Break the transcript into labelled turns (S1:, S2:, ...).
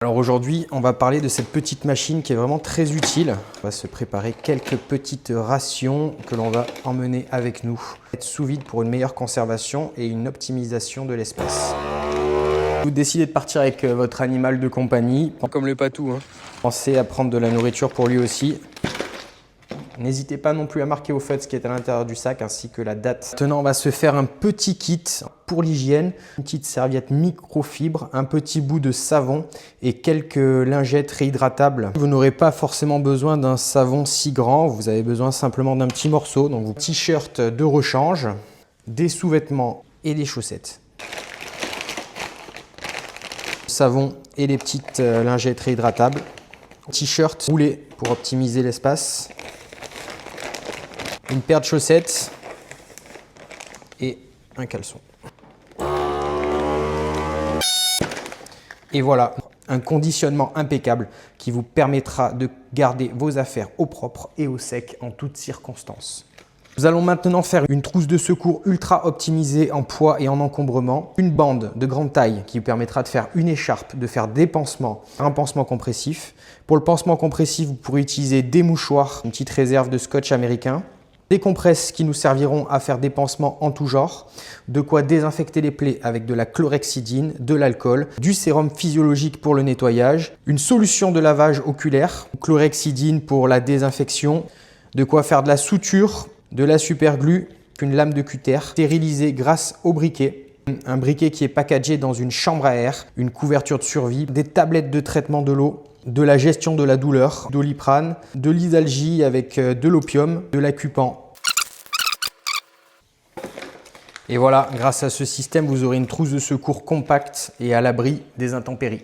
S1: Alors aujourd'hui, on va parler de cette petite machine qui est vraiment très utile. On va se préparer quelques petites rations que l'on va emmener avec nous. Être sous vide pour une meilleure conservation et une optimisation de l'espace. Vous décidez de partir avec votre animal de compagnie.
S2: Comme le patou.
S1: Pensez à prendre de la nourriture pour lui aussi. N'hésitez pas non plus à marquer au feu ce qui est à l'intérieur du sac ainsi que la date. Maintenant, on va se faire un petit kit pour l'hygiène. Une petite serviette microfibre, un petit bout de savon et quelques lingettes réhydratables. Vous n'aurez pas forcément besoin d'un savon si grand. Vous avez besoin simplement d'un petit morceau. Donc, vos t-shirts de rechange, des sous-vêtements et des chaussettes. Savon et les petites lingettes réhydratables. T-shirt roulé pour optimiser l'espace. Une paire de chaussettes et un caleçon. Et voilà, un conditionnement impeccable qui vous permettra de garder vos affaires au propre et au sec en toutes circonstances. Nous allons maintenant faire une trousse de secours ultra optimisée en poids et en encombrement. Une bande de grande taille qui vous permettra de faire une écharpe, de faire des pansements, un pansement compressif. Pour le pansement compressif, vous pourrez utiliser des mouchoirs, une petite réserve de scotch américain. Des compresses qui nous serviront à faire des pansements en tout genre, de quoi désinfecter les plaies avec de la chlorhexidine, de l'alcool, du sérum physiologique pour le nettoyage, une solution de lavage oculaire, chlorhexidine pour la désinfection, de quoi faire de la suture, de la superglue, une lame de cutter, stérilisée grâce au briquet. Un briquet qui est packagé dans une chambre à air, une couverture de survie, des tablettes de traitement de l'eau, de la gestion de la douleur, Doliprane, de l'Isalgie avec de l'opium, de l'Acupan. Et voilà, grâce à ce système, vous aurez une trousse de secours compacte et à l'abri des intempéries.